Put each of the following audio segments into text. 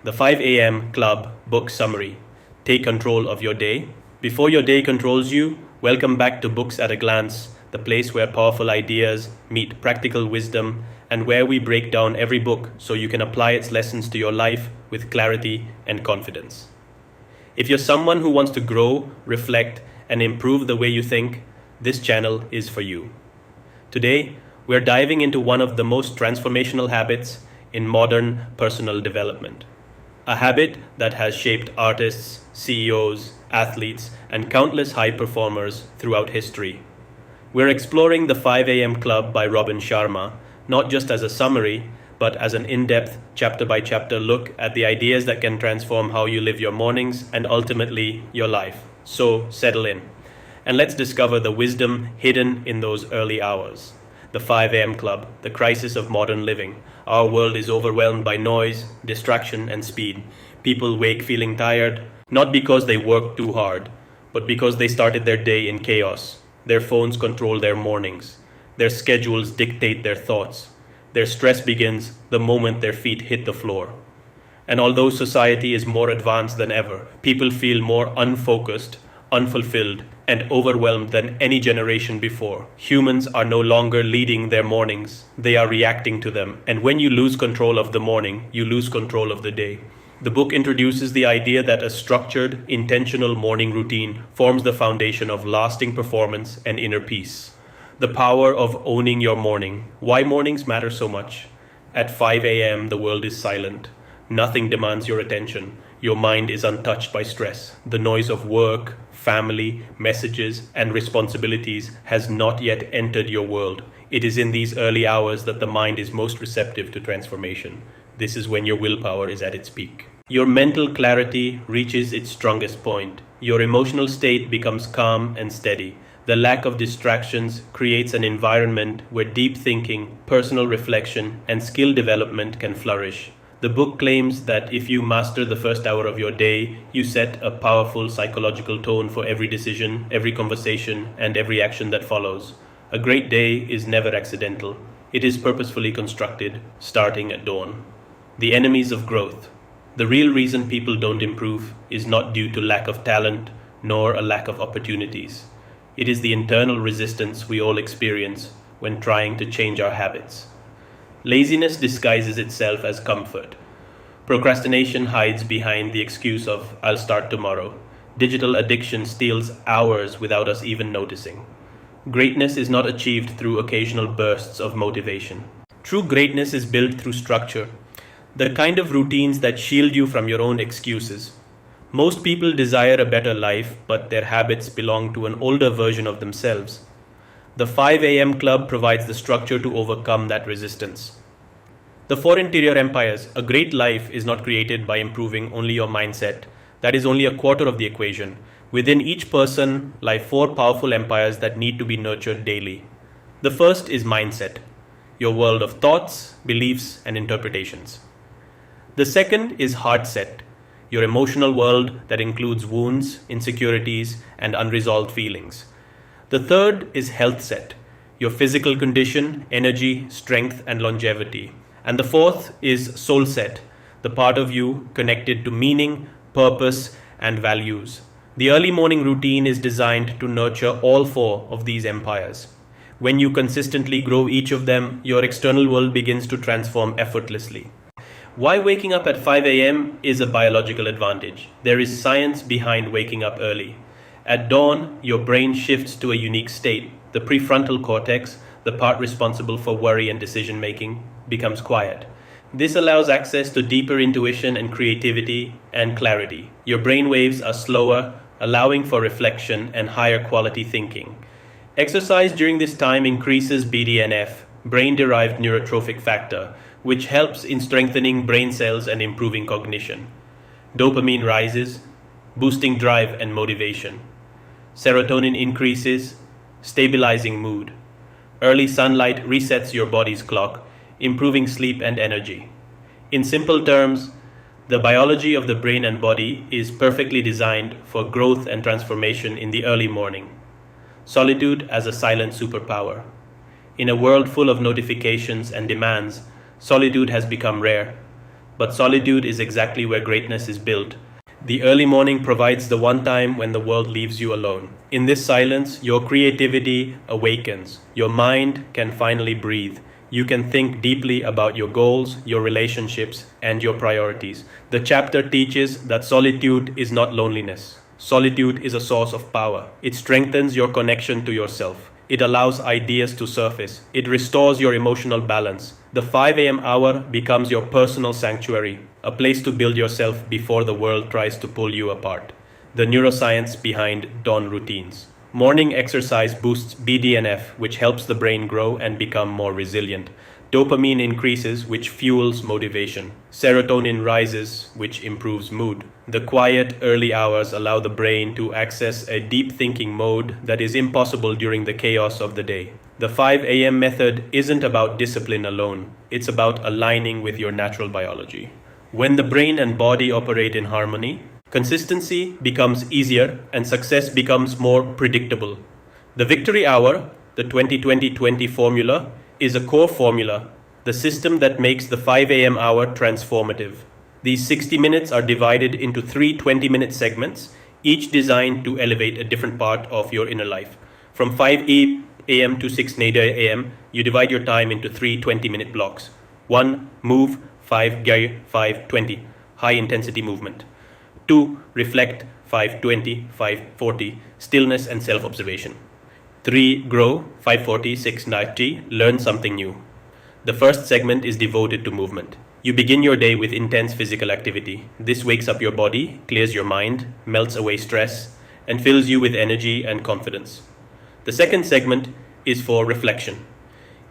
The 5 a.m. Club Book Summary. Take control of your day. Before your day controls you, welcome back to Books at a Glance, the place where powerful ideas meet practical wisdom and where we break down every book so you can apply its lessons to your life with clarity and confidence. If you're someone who wants to grow, reflect, and improve the way you think, this channel is for you. Today, we're diving into one of the most transformational habits in modern personal development. A habit that has shaped artists, CEOs, athletes, and countless high performers throughout history. We're exploring the 5 a.m. Club by Robin Sharma, not just as a summary, but as an in-depth, chapter-by-chapter look at the ideas that can transform how you live your mornings and ultimately your life. So settle in, and let's discover the wisdom hidden in those early hours. The 5 a.m. Club, the crisis of modern living. Our world is overwhelmed by noise, distraction, and speed. People wake feeling tired, not because they worked too hard, but because they started their day in chaos. Their phones control their mornings. Their schedules dictate their thoughts. Their stress begins the moment their feet hit the floor. And although society is more advanced than ever, people feel more unfocused, unfulfilled, and overwhelmed than any generation before. Humans are no longer leading their mornings, they are reacting to them. And when you lose control of the morning, you lose control of the day. The book introduces the idea that a structured, intentional morning routine forms the foundation of lasting performance and inner peace. The power of owning your morning. Why mornings matter so much. At 5 a.m., the world is silent. Nothing demands your attention. Your mind is untouched by stress. The noise of work, family, messages, and responsibilities has not yet entered your world. It is in these early hours that the mind is most receptive to transformation. This is when your willpower is at its peak. Your mental clarity reaches its strongest point. Your emotional state becomes calm and steady. The lack of distractions creates an environment where deep thinking, personal reflection, and skill development can flourish. The book claims that if you master the first hour of your day, you set a powerful psychological tone for every decision, every conversation, and every action that follows. A great day is never accidental. It is purposefully constructed, starting at dawn. The enemies of growth. The real reason people don't improve is not due to lack of talent, nor a lack of opportunities. It is the internal resistance we all experience when trying to change our habits. Laziness disguises itself as comfort. Procrastination hides behind the excuse of, "I'll start tomorrow." Digital addiction steals hours without us even noticing. Greatness is not achieved through occasional bursts of motivation. True greatness is built through structure, the kind of routines that shield you from your own excuses. Most people desire a better life, but their habits belong to an older version of themselves. The 5 a.m. Club provides the structure to overcome that resistance. The 4 interior empires. A great life is not created by improving only your mindset. That is only a quarter of the equation. Within each person lie 4 powerful empires that need to be nurtured daily. The first is mindset, your world of thoughts, beliefs, and interpretations. The second is heart set, your emotional world that includes wounds, insecurities, and unresolved feelings. The third is health set, your physical condition, energy, strength, and longevity. And the fourth is soul set, the part of you connected to meaning, purpose, and values. The early morning routine is designed to nurture all 4 of these empires. When you consistently grow each of them, your external world begins to transform effortlessly. Why waking up at 5 a.m. is a biological advantage. There is science behind waking up early. At dawn, your brain shifts to a unique state. The prefrontal cortex, the part responsible for worry and decision making, becomes quiet. This allows access to deeper intuition and creativity and clarity. Your brain waves are slower, allowing for reflection and higher quality thinking. Exercise during this time increases BDNF, brain-derived neurotrophic factor, which helps in strengthening brain cells and improving cognition. Dopamine rises, boosting drive and motivation. Serotonin increases, stabilizing mood. Early sunlight resets your body's clock, improving sleep and energy. In simple terms, the biology of the brain and body is perfectly designed for growth and transformation in the early morning. Solitude as a silent superpower. In a world full of notifications and demands, solitude has become rare. But solitude is exactly where greatness is built. The early morning provides the one time when the world leaves you alone. In this silence, your creativity awakens. Your mind can finally breathe. You can think deeply about your goals, your relationships, and your priorities. The chapter teaches that solitude is not loneliness. Solitude is a source of power. It strengthens your connection to yourself. It allows ideas to surface. It restores your emotional balance. The 5 a.m. hour becomes your personal sanctuary, a place to build yourself before the world tries to pull you apart. The neuroscience behind dawn routines. Morning exercise boosts BDNF, which helps the brain grow and become more resilient. Dopamine increases, which fuels motivation. Serotonin rises, which improves mood. The quiet, early hours allow the brain to access a deep thinking mode that is impossible during the chaos of the day. The 5 a.m. method isn't about discipline alone, it's about aligning with your natural biology. When the brain and body operate in harmony, consistency becomes easier and success becomes more predictable. The victory hour, the 20-20-20 formula, is a core formula, the system that makes the 5 a.m. hour transformative. These 60 minutes are divided into 3 20-minute segments, each designed to elevate a different part of your inner life. From 5 a.m. to 6 a.m., you divide your time into 3 20-minute blocks. 1. Move, 5 gear, 5:20, high intensity movement. 2. Reflect, 5:20, 5:40, stillness and self-observation. 3. Grow, 5:40, 6:90, learn something new. The first segment is devoted to movement. You begin your day with intense physical activity. This wakes up your body, clears your mind, melts away stress, and fills you with energy and confidence. The second segment is for reflection.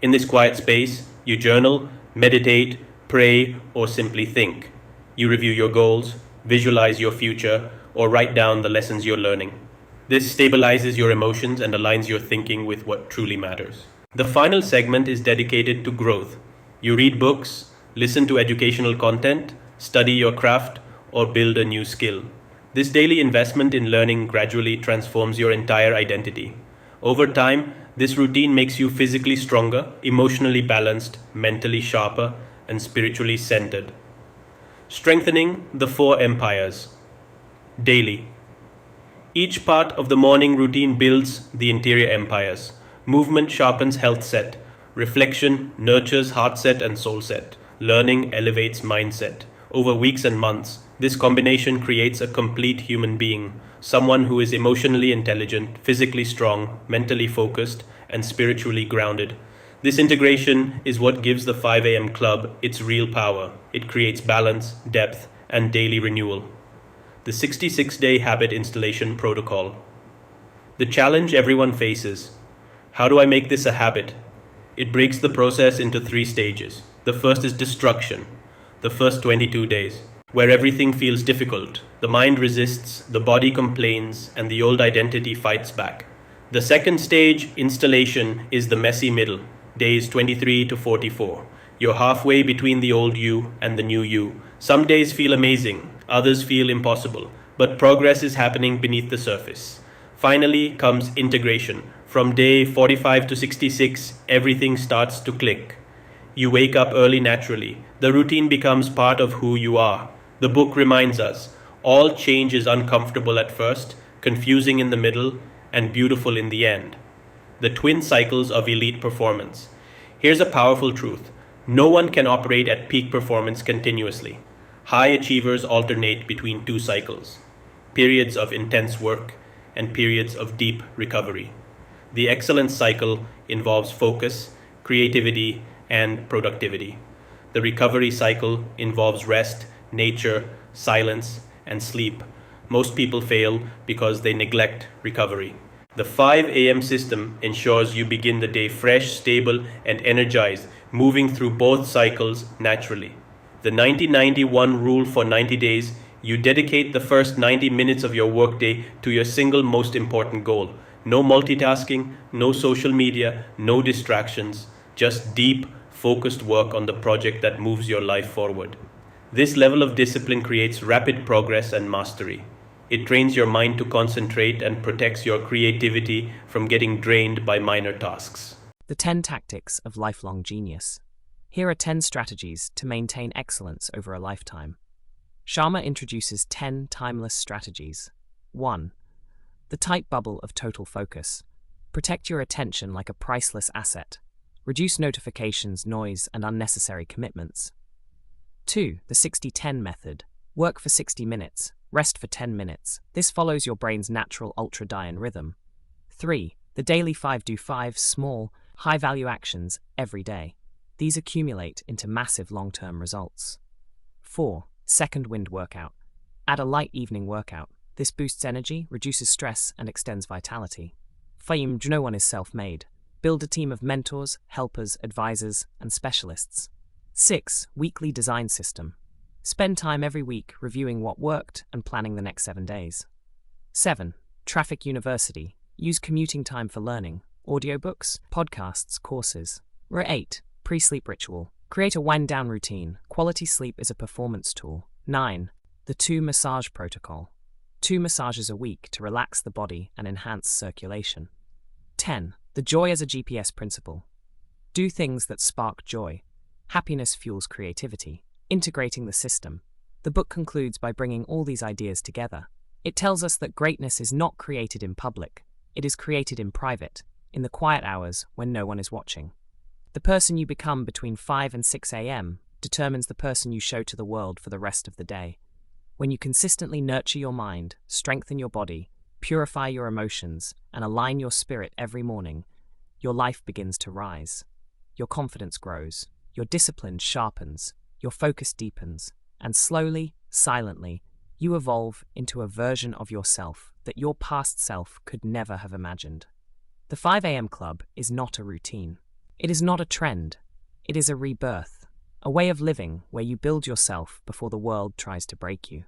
In this quiet space, you journal, meditate, pray, or simply think. You review your goals, visualize your future, or write down the lessons you're learning. This stabilizes your emotions and aligns your thinking with what truly matters. The final segment is dedicated to growth. You read books, listen to educational content, study your craft, or build a new skill. This daily investment in learning gradually transforms your entire identity. Over time, this routine makes you physically stronger, emotionally balanced, mentally sharper, and spiritually centered. Strengthening the 4 empires. Daily. Each part of the morning routine builds the interior empires. Movement sharpens health set. Reflection nurtures heart set and soul set. Learning elevates mindset. Over weeks and months, this combination creates a complete human being, someone who is emotionally intelligent, physically strong, mentally focused, and spiritually grounded. This integration is what gives the 5 a.m. club its real power. It creates balance, depth, and daily renewal. The 66-day habit installation protocol. The challenge everyone faces. How do I make this a habit? It breaks the process into 3 stages. The first is destruction, the first 22 days, where everything feels difficult. The mind resists, the body complains, and the old identity fights back. The second stage, installation, is the messy middle, days 23 to 44. You're halfway between the old you and the new you. Some days feel amazing, others feel impossible, but progress is happening beneath the surface. Finally comes integration. From day 45 to 66, everything starts to click. You wake up early naturally. The routine becomes part of who you are. The book reminds us, all change is uncomfortable at first, confusing in the middle, and beautiful in the end. The twin cycles of elite performance. Here's a powerful truth. No one can operate at peak performance continuously. High achievers alternate between 2 cycles, periods of intense work and periods of deep recovery. The excellence cycle involves focus, creativity, and productivity. The recovery cycle involves rest, nature, silence, and sleep. Most people fail because they neglect recovery. The 5 a.m. system ensures you begin the day fresh, stable, and energized, moving through both cycles naturally. The 90-91 rule for 90 days, you dedicate the first 90 minutes of your workday to your single most important goal. No multitasking, no social media, no distractions, just deep, focused work on the project that moves your life forward. This level of discipline creates rapid progress and mastery. It trains your mind to concentrate and protects your creativity from getting drained by minor tasks. The 10 Tactics of Lifelong Genius. Here are 10 strategies to maintain excellence over a lifetime. Sharma introduces 10 timeless strategies. 1. The tight bubble of total focus. Protect your attention like a priceless asset. Reduce notifications, noise, and unnecessary commitments. 2. The 60-10 method. Work for 60 minutes, rest for 10 minutes. This follows your brain's natural ultradian rhythm. 3. The daily 5-do-5 small, high-value actions every day. These accumulate into massive long-term results. 4. Second wind workout. Add a light evening workout. This boosts energy, reduces stress, and extends vitality. 5. No one is self-made. Build a team of mentors, helpers, advisors, and specialists. 6. Weekly design system. Spend time every week reviewing what worked and planning the next 7 days. 7. Traffic University. Use commuting time for learning. Audiobooks, podcasts, courses. 8. Pre-sleep ritual. Create a wind-down routine. Quality sleep is a performance tool. 9. The 2 massage protocol. 2 massages a week to relax the body and enhance circulation. 10. The joy as a GPS principle. Do things that spark joy. Happiness fuels creativity. Integrating the system. The book concludes by bringing all these ideas together. It tells us that greatness is not created in public. It is created in private, in the quiet hours when no one is watching. The person you become between 5 and 6 a.m. determines the person you show to the world for the rest of the day. When you consistently nurture your mind, strengthen your body, purify your emotions, and align your spirit every morning, your life begins to rise. Your confidence grows, your discipline sharpens, your focus deepens, and slowly, silently, you evolve into a version of yourself that your past self could never have imagined. The 5 a.m. Club is not a routine. It is not a trend. It is a rebirth, a way of living where you build yourself before the world tries to break you.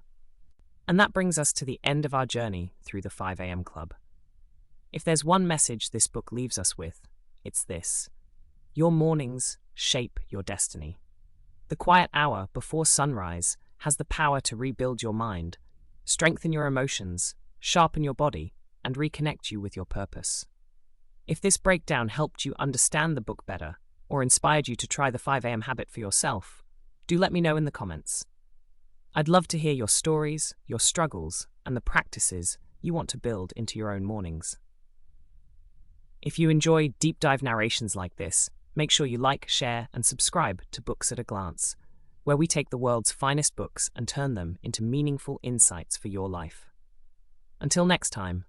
And that brings us to the end of our journey through the 5 a.m. Club. If there's one message this book leaves us with, it's this. Your mornings shape your destiny. The quiet hour before sunrise has the power to rebuild your mind, strengthen your emotions, sharpen your body, and reconnect you with your purpose. If this breakdown helped you understand the book better, or inspired you to try the 5 a.m. habit for yourself, do let me know in the comments. I'd love to hear your stories, your struggles, and the practices you want to build into your own mornings. If you enjoy deep dive narrations like this, make sure you like, share, and subscribe to Books at a Glance, where we take the world's finest books and turn them into meaningful insights for your life. Until next time,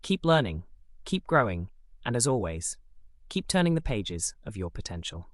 keep learning, keep growing, and as always, keep turning the pages of your potential.